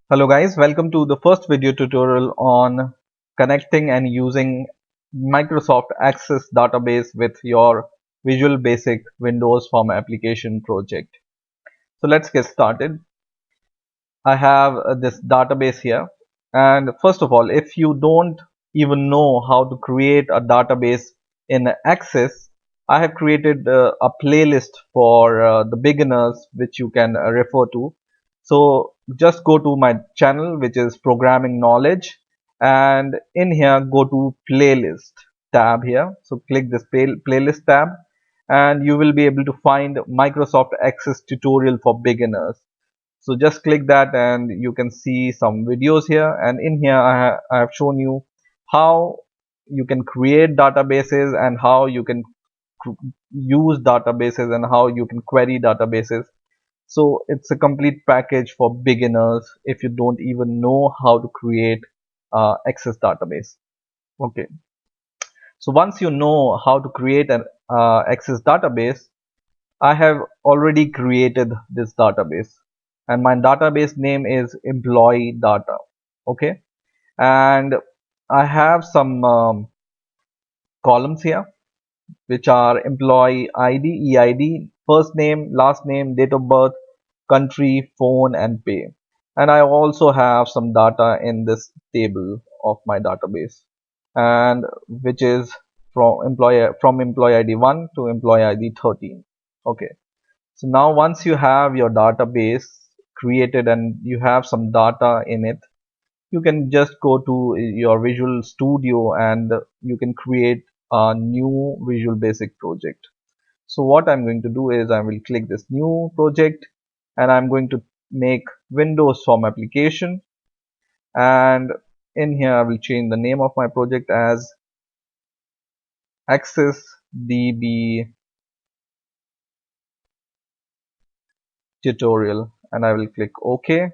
Hello guys, welcome to the first video tutorial on connecting and using Microsoft Access database with your Visual Basic Windows Form application project. So let's get started. I have this database here, and first of all, if you don't even know how to create a database in Access, I have created a playlist for the beginners which you can refer to. So just go to my channel, which is Programming Knowledge, and in here go to Playlist tab here. So click this playlist tab and you will be able to find Microsoft Access tutorial for beginners. So just click that and you can see some videos here, and in here I have shown you how you can create databases and how you can use databases and how you can query databases. So it's a complete package for beginners if you don't even know how to create Access database. Okay, so once you know how to create an Access database, I have already created this database, and my database name is employee data. Okay, and I have some columns here which are employee ID, EID, first name, last name, date of birth, country, phone, and pay. And I also have some data in this table of my database, and which is from employee ID 1 to employee ID 13. Okay. So now once you have your database created and you have some data in it, you can just go to your Visual Studio and you can create a new Visual Basic project. So what I'm going to do is I will click this new project and I'm going to make Windows Form application, and in here I will change the name of my project as Access DB tutorial, and I will click OK.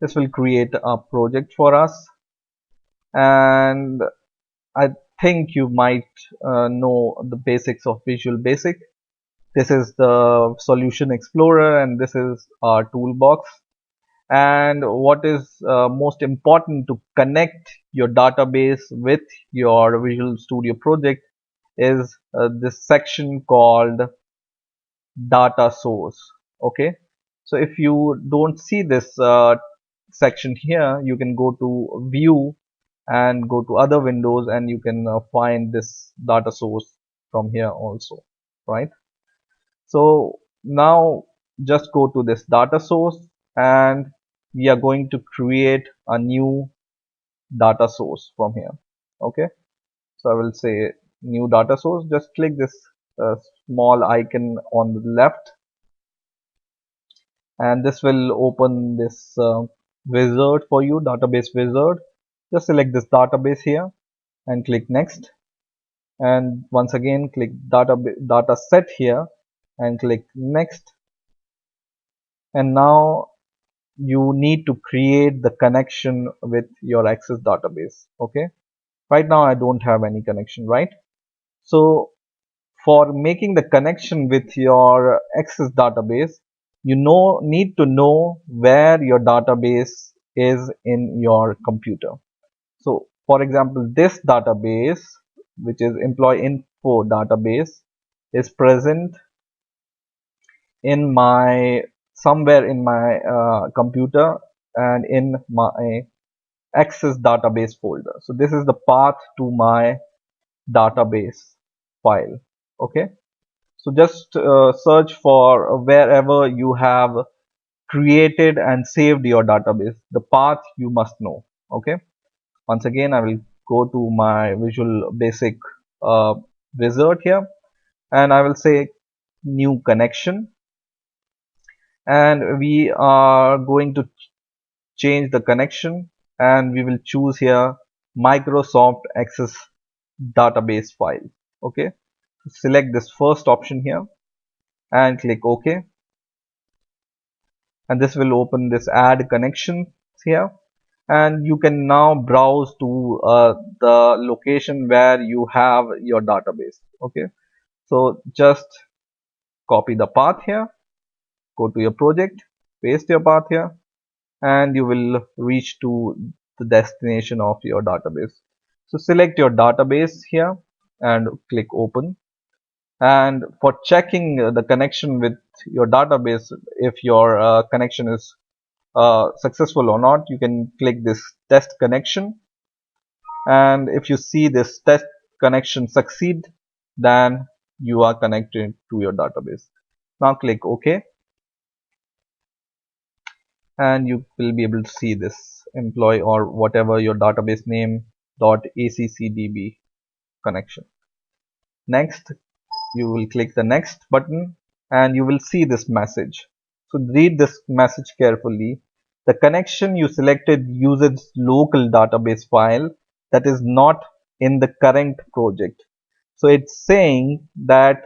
This will create a project for us, and I think you might know the basics of Visual Basic. This is the Solution Explorer and this is our toolbox. And what is most important to connect your database with your Visual Studio project is this section called data source. Okay, so if you don't see this section here, you can go to view and go to other windows and you can find this data source from here also, right? So now just go to this data source and we are going to create a new data source from here. Okay, so I will say new data source. Just click this small icon on the left and this will open this wizard for you, database wizard. Just select this database here and click next, and once again click data set here and click next. And now you need to create the connection with your Access database. Okay, right now I don't have any connection, right? So for making the connection with your Access database, you need to know where your database is in your computer. So for example, this database, which is employee info database, is present in my somewhere in my computer and in my Access database folder. So this is the path to my database file. Okay, so just search for wherever you have created and saved your database. The path you must know. Okay, once again I will go to my Visual Basic uh, wizard here and I will say new connection, and we are going to change the connection and we will choose here Microsoft Access database file. Okay, select this first option here and click OK, and this will open this add connections here, and you can now browse to the location where you have your database. Okay, so just copy the path here, go to your project, paste your path here and you will reach to the destination of your database. So select your database here and click open. And for checking the connection with your database, if your connection is successful or not, you can click this test connection, and if you see this test connection succeed, then you are connected to your database. Now click OK, and you will be able to see this employee or whatever your database name .accdb connection. Next, you will click the next button and you will see this message. So read this message carefully. The connection you selected uses local database file that is not in the current project. So it's saying that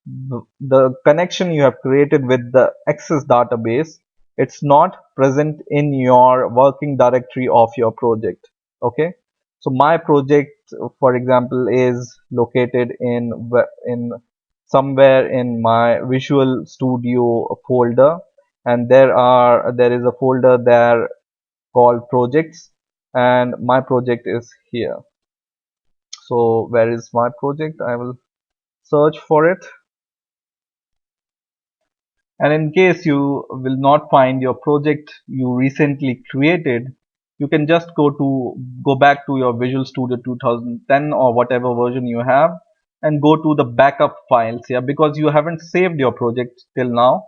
the connection you have created with the Access database, it's not present in your working directory of your project. Okay, so my project, for example, is located in somewhere in my Visual Studio folder, and there is a folder there called projects, and my project is here. So where is my project? I will search for it. And in case you will not find your project you recently created, you can just go back to your Visual Studio 2010 or whatever version you have, and go to the backup files here, because you haven't saved your project till now.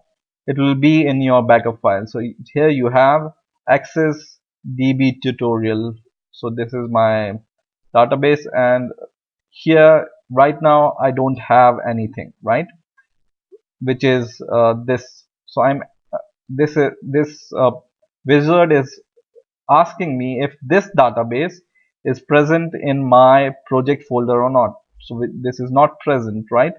It will be in your backup file. So here you have Access DB tutorial. So this is my database, and here right now I don't have anything, right? Which is this. So I'm this wizard is asking me if this database is present in my project folder or not. So this is not present, right?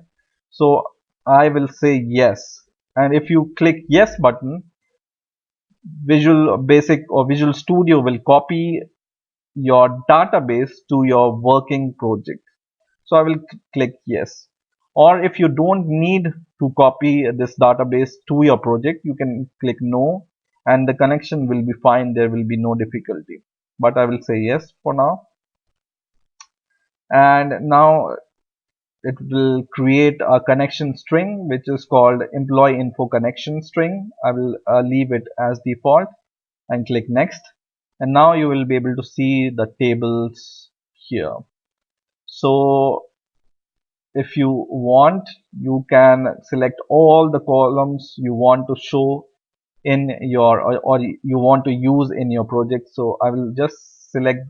So I will say yes, and if you click yes button, Visual Basic or Visual Studio will copy your database to your working project. So I will click yes. Or if you don't need to copy this database to your project, you can click no, and the connection will be fine. There will be no difficulty. But I will say yes for now. And now it will create a connection string which is called employee info connection string. I will leave it as default and click next. And now you will be able to see the tables here. So if you want, you can select all the columns you want to show in your or you want to use in your project. So I will just select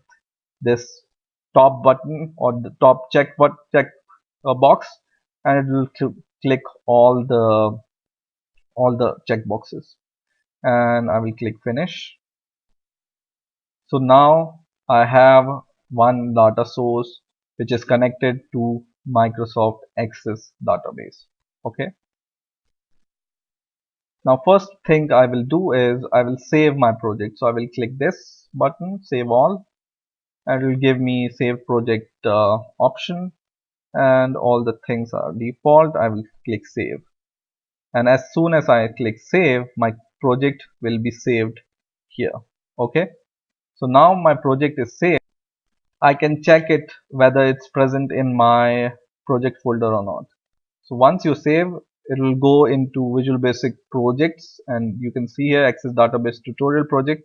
this top button or the top check box, and it will click all the check boxes, and I will click finish. So now I have one data source which is connected to Microsoft Access database. Okay. Now first thing I will do is I will save my project. So I will click this button, save all, and it will give me save project option, and all the things are default. I will click save, and as soon as I click save, my project will be saved here. Okay. So now my project is saved. I can check it whether it's present in my project folder or not. So once you save, it will go into Visual Basic projects, and you can see here Access Database Tutorial project.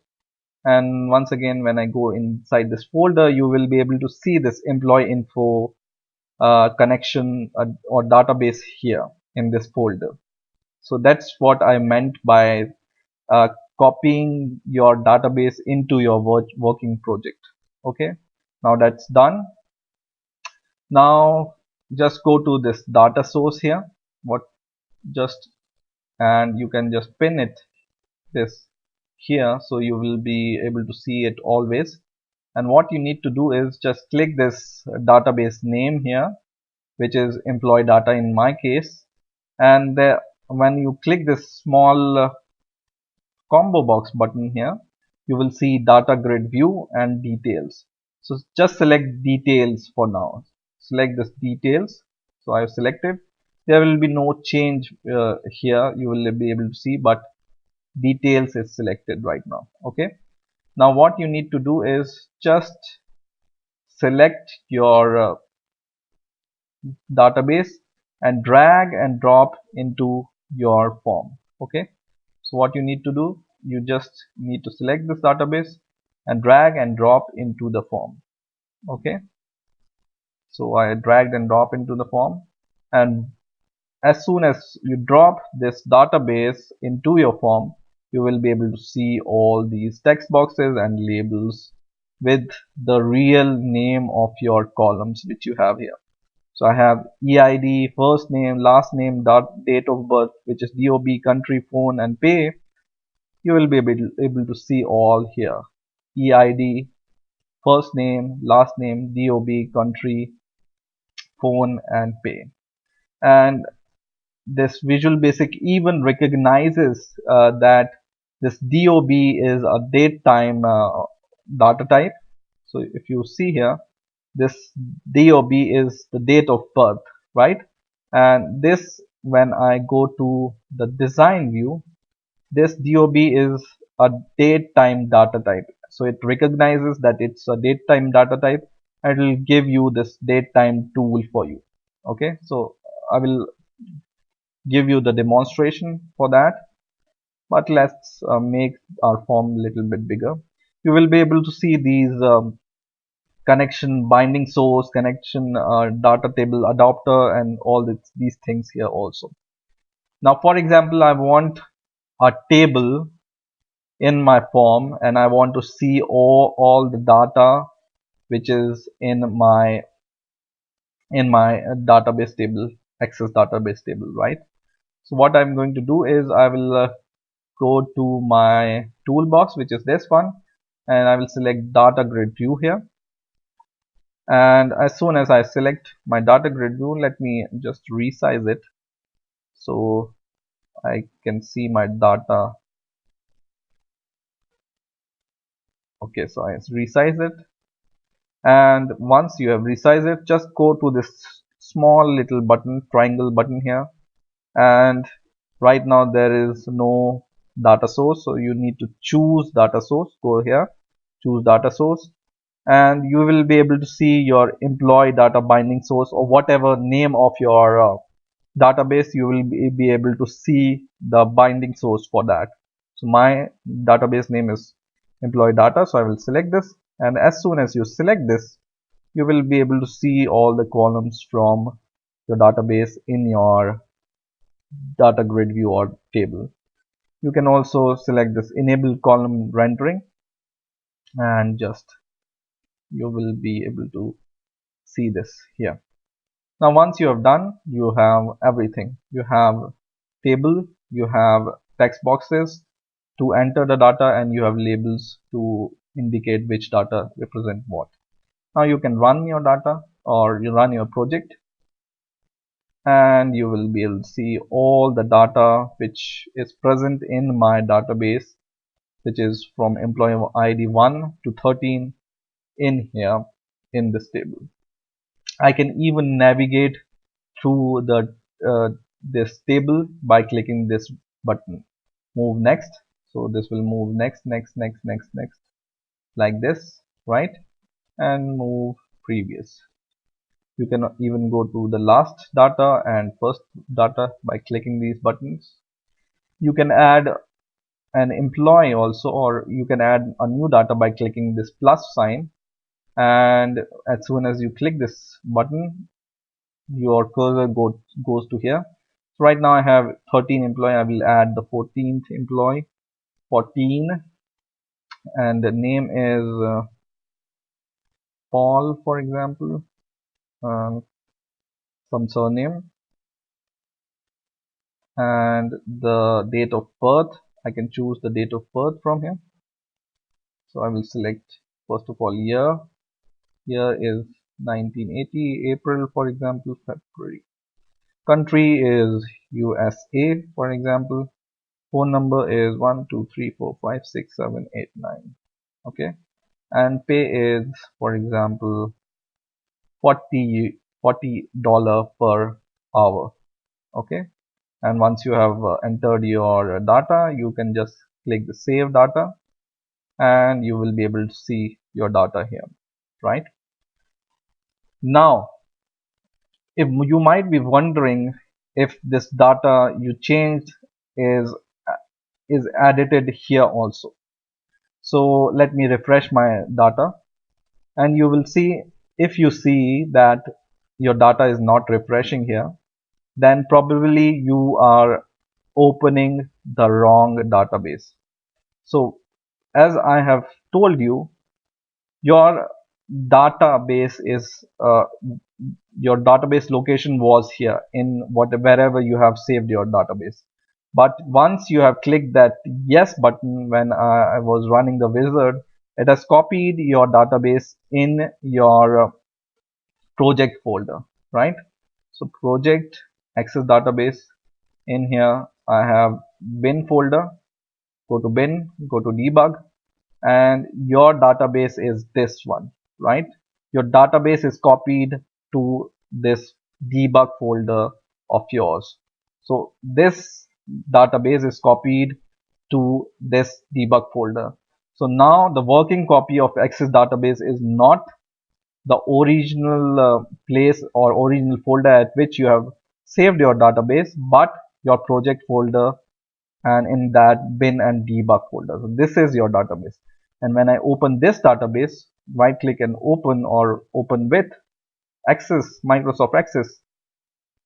And once again, when I go inside this folder, you will be able to see this employee info connection or database here in this folder. So that's what I meant by uh, copying your database into your working project. Okay, now that's done. Now just go to this data source here, what just and you can just pin it this here, so you will be able to see it always. And what you need to do is just click this database name here, which is employee data in my case, and there, when you click this small combo box button here, you will see data grid view and details. So just select details for now. Select this details. So I have selected. There will be no change here, you will be able to see, but details is selected right now. Okay. Now what you need to do is just select your database and drag and drop into your form. Okay. So what you need to do, you just need to select this database and drag and drop into the form. Okay. So I dragged and drop into the form, and as soon as you drop this database into your form, you will be able to see all these text boxes and labels with the real name of your columns which you have here. So I have EID, first name, last name, date of birth, which is DOB, country, phone, and pay. You will be able to see all here. EID, first name, last name, DOB, country, phone, and pay. And this Visual Basic even recognizes that this DOB is a date time data type. So if you see here, this DOB is the date of birth, right? And this, when I go to the design view, this DOB is a date time data type. So it recognizes that it's a date time data type, and it will give you this date time tool for you. Okay, so I will give you the demonstration for that, but let's make our form a little bit bigger. You will be able to see these connection, binding source, connection, data table adapter, and all these things here also. Now for example, I want a table in my form and I want to see all the data which is in my database table, access database table, right? So what I'm going to do is I will go to my toolbox, which is this one, and I will select data grid view here. And as soon as I select my data grid view, let me just resize it so I can see my data. Okay, so I resize it, and once you have resized it, just go to this small little button, triangle button here, and right now there is no data source, so you need to choose data source. Go here, choose data source, and you will be able to see your employee data binding source, or whatever name of your database, you will be able to see the binding source for that. So my database name is employee data, so I will select this, and as soon as you select this, you will be able to see all the columns from your database in your data grid view or table. You can also select this enable column rendering, and just you will be able to see this here. Now once you have done, you have everything. You have table, you have text boxes to enter the data, and you have labels to indicate which data represent what. Now you can run your data, or you run your project, and you will be able to see all the data which is present in my database, which is from employee ID 1 to 13 in here in this table. I can even navigate through the this table by clicking this button, move next. So this will move next, next, next, next, next, like this, right? And move previous. You can even go to the last data and first data by clicking these buttons. You can add an employee also, or you can add a new data by clicking this plus sign, and as soon as you click this button, your cursor goes to here. So right now I have 13 employee. I will add the 14th employee, 14, and the name is Paul, for example, some surname, and the date of birth. I can choose the date of birth from here. So I will select first of all year. Year is 1980, April, for example, February. Country is USA, for example. Phone number is 123456789. Okay, and pay is, for example, 40 per hour. Okay, and once you have entered your data, you can just click the save data, and you will be able to see your data here, right? Now, if you might be wondering if this data you changed is edited here also. So let me refresh my data, and you will see, if you see that your data is not refreshing here, then probably you are opening the wrong database. So as I have told you, your database is your database location was here in wherever you have saved your database. But once you have clicked that yes button when I was running the wizard, it has copied your database in your project folder, right? So project access database, in here I have bin folder. Go to bin, go to debug, and your database is this one, right? Your database is copied to this debug folder of yours. So this database is copied to this debug folder. So now the working copy of access database is not the original place or original folder at which you have saved your database, but your project folder, and in that bin and debug folder. So this is your database. And when I open this database, right click and open, or open with Access, Microsoft Access,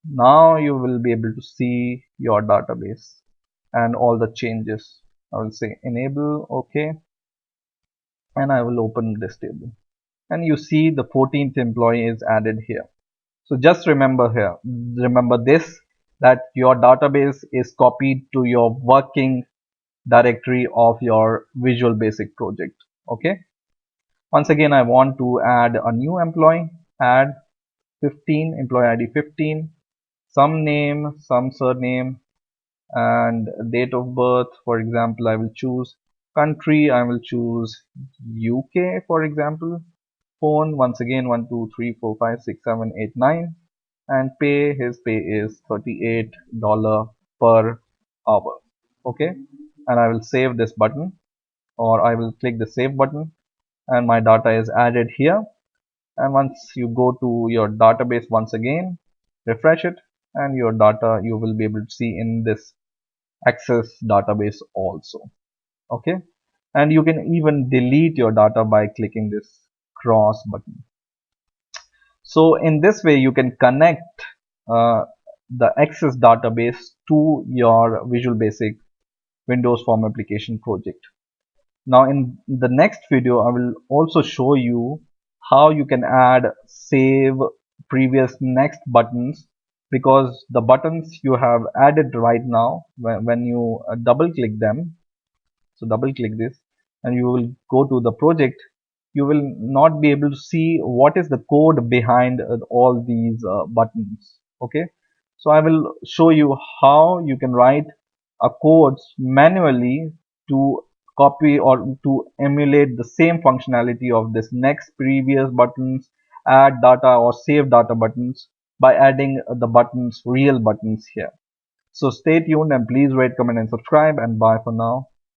now you will be able to see your database and all the changes. I will say enable, okay, and I will open this table. And you see the 14th employee is added here. So just remember this, that your database is copied to your working directory of your Visual Basic project. Okay. Once again, I want to add a new employee. Add 15, employee ID 15, some name, some surname, and date of birth. For example, I will choose country. I will choose UK, for example. Phone, once again, 1 2 3 4 5 6 7 8 9, and pay, his pay is $38 per hour. Okay, and I will save this button, or I will click the save button, and my data is added here. And once you go to your database once again, refresh it, and your data you will be able to see in this access database also. Okay, and you can even delete your data by clicking this cross button. So in this way you can connect uh, the access database to your Visual Basic Windows Form Application project. Now in the next video, I will also show you how you can add save, previous, next buttons, because the buttons you have added right now, when you double click them, so double click this and you will go to the project, you will not be able to see what is the code behind all these buttons. Okay, so I will show you how you can write a codes manually to copy or to emulate the same functionality of this next, previous buttons, add data or save data buttons, by adding the buttons, real buttons here. So stay tuned and please rate, comment and subscribe, and bye for now.